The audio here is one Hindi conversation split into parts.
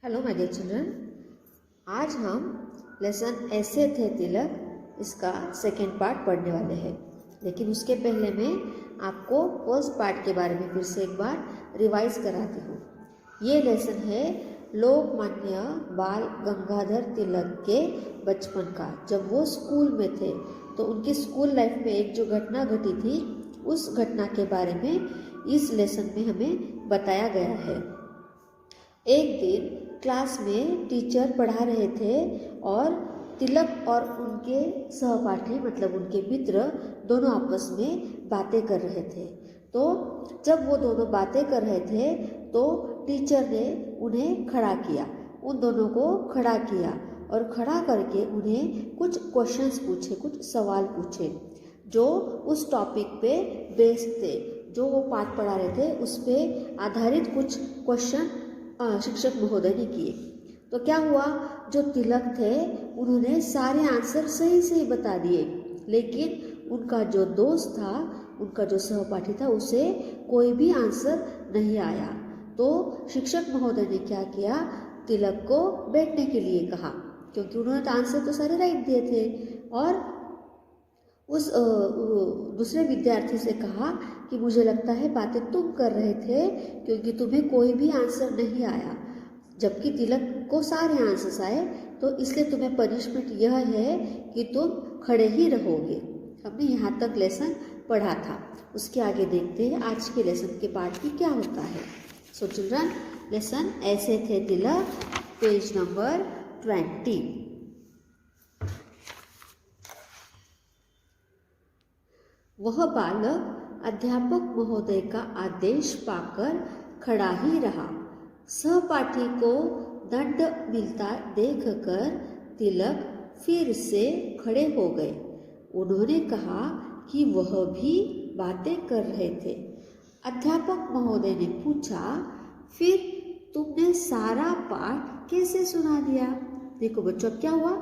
हेलो माय डियर चिल्ड्रन, आज हम लेसन ऐसे थे तिलक इसका सेकेंड पार्ट पढ़ने वाले हैं। लेकिन उसके पहले मैं आपको फर्स्ट पार्ट के बारे में फिर से एक बार रिवाइज कराती हूँ। ये लेसन है लोकमान्य बाल गंगाधर तिलक के बचपन का। जब वो स्कूल में थे तो उनकी स्कूल लाइफ में एक जो घटना घटी थी, उस घटना के बारे में इस लेसन में हमें बताया गया है। एक दिन क्लास में टीचर पढ़ा रहे थे और तिलक और उनके सहपाठी मतलब उनके मित्र दोनों आपस में बातें कर रहे थे। तो जब वो दोनों बातें कर रहे थे तो टीचर ने उन्हें खड़ा किया, उन दोनों को खड़ा किया और खड़ा करके उन्हें कुछ क्वेश्चंस पूछे, कुछ सवाल पूछे जो उस टॉपिक पे बेस्ड थे। जो वो पाठ पढ़ा रहे थे उस पे आधारित कुछ क्वेश्चन शिक्षक महोदय ने किए। तो क्या हुआ, जो तिलक थे उन्होंने सारे आंसर सही सही बता दिए, लेकिन उनका जो दोस्त था, उनका जो सहपाठी था, उसे कोई भी आंसर नहीं आया। तो शिक्षक महोदय ने क्या किया, तिलक को बैठने के लिए कहा, क्योंकि उन्होंने तो आंसर तो सारे राइट दिए थे। और उस दूसरे विद्यार्थी से कहा कि मुझे लगता है बातें तुम कर रहे थे क्योंकि तुम्हें कोई भी आंसर नहीं आया, जबकि तिलक को सारे आंसर्स आए, तो इसलिए तुम्हें पनिशमेंट यह है कि तुम खड़े ही रहोगे। हमने यहाँ तक लेसन पढ़ा था। उसके आगे देखते हैं आज के लेसन के पार्ट में क्या होता है। सो चिल्ड्रन, लेसन ऐसे थे तिलक, पेज नंबर 20। वह बालक अध्यापक महोदय का आदेश पाकर खड़ा ही रहा। सहपाठी को दंड मिलता देखकर तिलक फिर से खड़े हो गए। उन्होंने कहा कि वह भी बातें कर रहे थे। अध्यापक महोदय ने पूछा, फिर तुमने सारा पाठ कैसे सुना दिया? देखो बच्चों, क्या हुआ,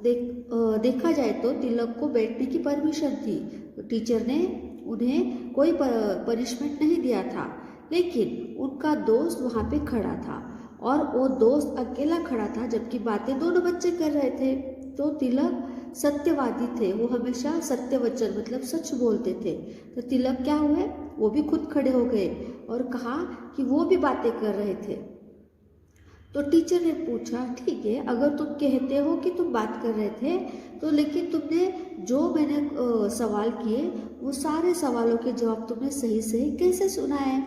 देखा जाए तो तिलक को बैठने की परमिशन थी, तो टीचर ने उन्हें कोई पनिशमेंट नहीं दिया था, लेकिन उनका दोस्त वहाँ पे खड़ा था और वो दोस्त अकेला खड़ा था, जबकि बातें दोनों बच्चे कर रहे थे। तो तिलक सत्यवादी थे, वो हमेशा सत्य वचन मतलब सच बोलते थे। तो तिलक क्या हुए, वो भी खुद खड़े हो गए और कहा कि वो भी बातें कर रहे थे। तो टीचर ने पूछा, ठीक है, अगर तुम कहते हो कि तुम बात कर रहे थे तो लेकिन तुमने जो मैंने सवाल किए वो सारे सवालों के जवाब तुमने सही सही कैसे सुनाए?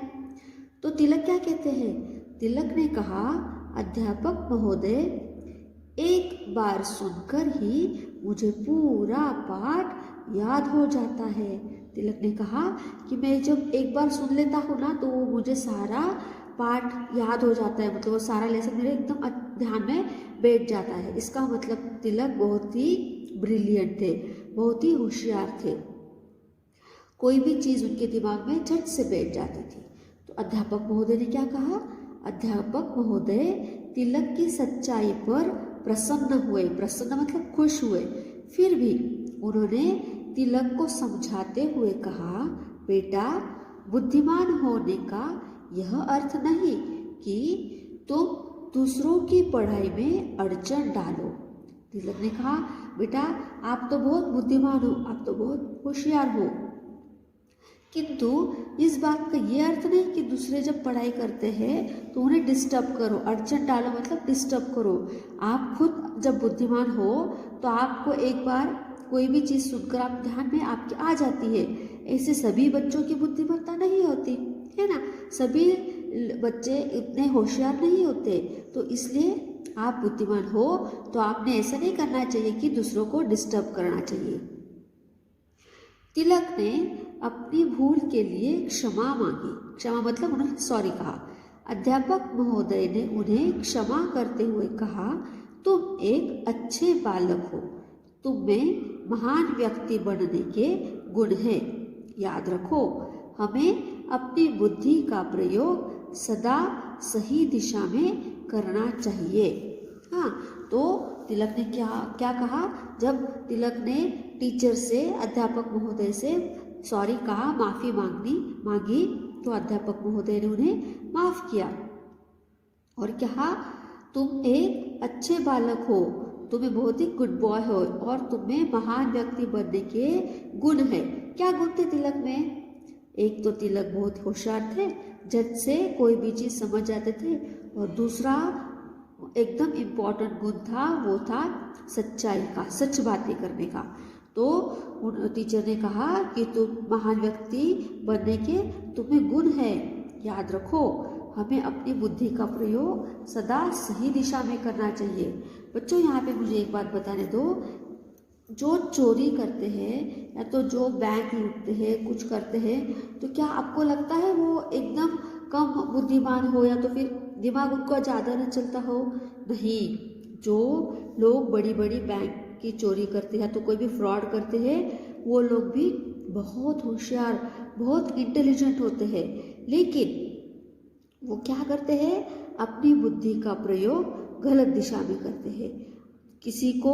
तो तिलक क्या कहते हैं, तिलक ने कहा, अध्यापक महोदय, एक बार सुनकर ही मुझे पूरा पाठ याद हो जाता है। तिलक ने कहा कि मैं जब एक बार सुन लेता हूँ ना तो वो मुझे सारा पाठ याद हो जाता है, मतलब वो सारा लेसन मेरे एकदम ध्यान में बैठ जाता है। इसका मतलब तिलक बहुत ही ब्रिलियंट थे, बहुत ही होशियार थे, कोई भी चीज़ उनके दिमाग में झट से बैठ जाती थी। तो अध्यापक महोदय ने क्या कहा, अध्यापक महोदय तिलक की सच्चाई पर प्रसन्न हुए, प्रसन्न मतलब खुश हुए। फिर भी उन्होंने तिलक को समझाते हुए कहा, बेटा, बुद्धिमान होने का यह अर्थ नहीं कि तुम दूसरों की पढ़ाई में अड़चन डालो। तिलक ने कहा, बेटा आप तो बहुत बुद्धिमान हो, आप तो बहुत होशियार हो, किंतु इस बात का ये अर्थ नहीं कि दूसरे जब पढ़ाई करते हैं तो उन्हें डिस्टर्ब करो। अड़चन डालो मतलब डिस्टर्ब करो। आप खुद जब बुद्धिमान हो तो आपको एक बार कोई भी चीज़ सुनकर आप ध्यान में आपके आ जाती है। ऐसे सभी बच्चों की बुद्धिमत्ता नहीं होती है ना, सभी बच्चे इतने होशियार नहीं होते। तो इसलिए आप बुद्धिमान हो तो आपने ऐसा नहीं करना चाहिए कि दूसरों को डिस्टर्ब करना चाहिए। तिलक ने अपनी भूल के लिए क्षमा मांगी, क्षमा मतलब उन्होंने सॉरी कहा। अध्यापक महोदय ने उन्हें क्षमा करते हुए कहा, तुम एक अच्छे बालक हो, तुम में महान व्यक्ति बनने के गुण हैं। याद रखो, हमें अपनी बुद्धि का प्रयोग सदा सही दिशा में करना चाहिए। हाँ, तो तिलक ने क्या कहा, जब तिलक ने टीचर से, अध्यापक महोदय से सॉरी कहा, माफ़ी मांगी, तो अध्यापक महोदय ने उन्हें माफ़ किया और कहा, तुम एक अच्छे बालक हो, तुम्हें बहुत ही गुड बॉय हो और तुम्हें महान व्यक्ति बनने के गुण है। क्या गुण थे तिलक में? एक तो तिलक बहुत होशियार थे, झट से कोई भी चीज समझ जाते थे, और दूसरा एकदम इम्पोर्टेंट गुण था, वो था सच्चाई का, सच बातें करने का। तो उन टीचर ने कहा कि तुम महान व्यक्ति बनने के तुम्हें गुण है, याद रखो हमें अपनी बुद्धि का प्रयोग सदा सही दिशा में करना चाहिए। बच्चों यहाँ पे मुझे एक बात बताने दो, जो चोरी करते हैं या तो जो बैंक लूटते हैं, कुछ करते हैं, तो क्या आपको लगता है वो एकदम कम बुद्धिमान हो या तो फिर दिमाग उनका ज़्यादा न चलता हो? नहीं, जो लोग बड़ी बड़ी बैंक की चोरी करते हैं तो कोई भी फ्रॉड करते हैं, वो लोग भी बहुत होशियार, बहुत इंटेलिजेंट होते हैं, लेकिन वो क्या करते हैं? अपनी बुद्धि का प्रयोग गलत दिशा में करते हैं। किसी को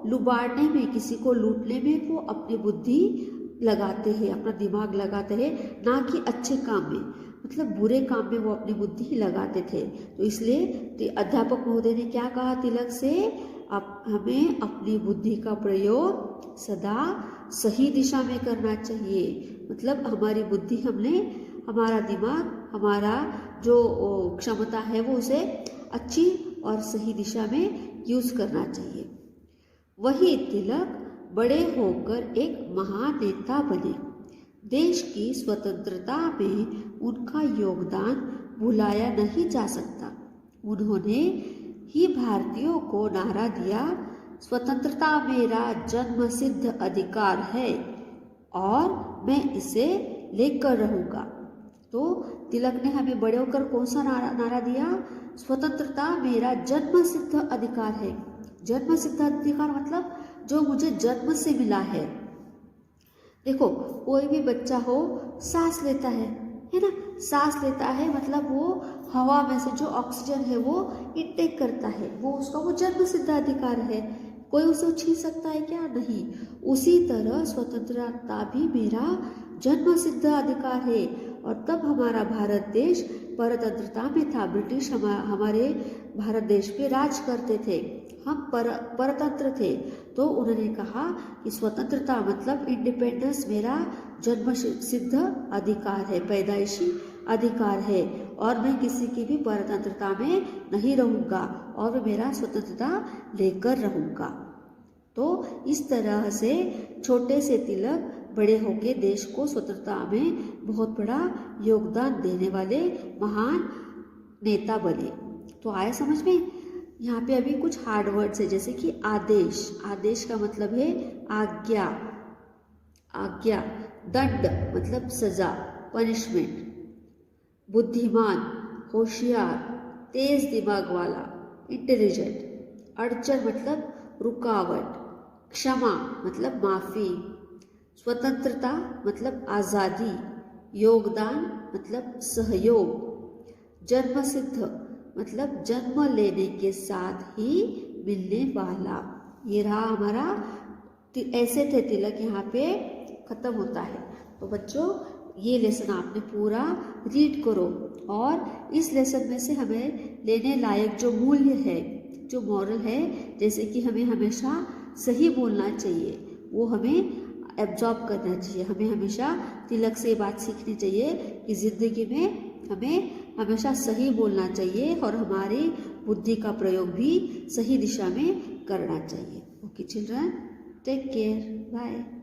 लुबाड़ने में, किसी को लूटने में वो अपनी बुद्धि लगाते हैं, अपना दिमाग लगाते हैं, ना कि अच्छे काम में, मतलब बुरे काम में वो अपनी बुद्धि लगाते थे। तो इसलिए अध्यापक महोदय ने क्या कहा तिलक से? आप हमें अपनी बुद्धि का प्रयोग सदा सही दिशा में करना चाहिए। मतलब हमारी बुद्धि, हमने हमारा दिमाग, हमारा जो क्षमता है वो उसे अच्छी और सही दिशा में यूज करना चाहिए। वही तिलक बड़े होकर एक महान नेता बने। देश की स्वतंत्रता में उनका योगदान भुलाया नहीं जा सकता। उन्होंने ही भारतीयों को नारा दिया, स्वतंत्रता मेरा जन्मसिद्ध अधिकार है और मैं इसे लेकर रहूंगा। तो तिलक ने हमें बड़े होकर कौन सा नारा दिया? स्वतंत्रता मेरा जन्मसिद्ध अधिकार है। जन्मसिद्ध अधिकार मतलब जो मुझे जन्म से मिला है। देखो कोई भी बच्चा हो सांस लेता है ना, सांस लेता है मतलब वो हवा में से जो ऑक्सीजन है वो इनटेक करता है, वो उसका वो जन्म सिद्ध अधिकार है। कोई उसे छीन सकता है क्या? नहीं। उसी तरह स्वतंत्रता भी मेरा जन्म सिद्ध अधिकार है। और तब हमारा भारत देश परतंत्रता में था, ब्रिटिश हमारे भारत देश पे राज करते थे, हम परतंत्र थे। तो उन्होंने कहा कि स्वतंत्रता मतलब इंडिपेंडेंस मेरा जन्म सिद्ध अधिकार है, पैदाइशी अधिकार है, और मैं किसी की भी परतंत्रता में नहीं रहूँगा और मैं मेरा स्वतंत्रता लेकर रहूँगा। तो इस तरह से छोटे से तिलक बड़े होके देश को स्वतंत्रता में बहुत बड़ा योगदान देने वाले महान नेता बने। तो आया समझ में? यहाँ पे अभी कुछ हार्ड वर्ड्स है, जैसे कि आदेश। आदेश का मतलब है आज्ञा, आज्ञा। दंड मतलब सजा, पनिशमेंट। बुद्धिमान, होशियार, तेज दिमाग वाला, इंटेलिजेंट। अड़चन मतलब रुकावट। क्षमा मतलब माफी। स्वतंत्रता मतलब आज़ादी। योगदान मतलब सहयोग। जन्मसिद्ध मतलब जन्म लेने के साथ ही मिलने वाला। ये रहा हमारा, ऐसे थे तिलक, यहाँ पे खत्म होता है। तो बच्चों ये लेसन आपने पूरा रीड करो, और इस लेसन में से हमें लेने लायक जो मूल्य है, जो मॉरल है, जैसे कि हमें हमेशा सही बोलना चाहिए, वो हमें एब्जॉर्ब करना चाहिए। हमें हमेशा तिलक से बात सीखनी चाहिए कि जिंदगी में हमें हमेशा सही बोलना चाहिए और हमारी बुद्धि का प्रयोग भी सही दिशा में करना चाहिए। Okay children, take care, bye.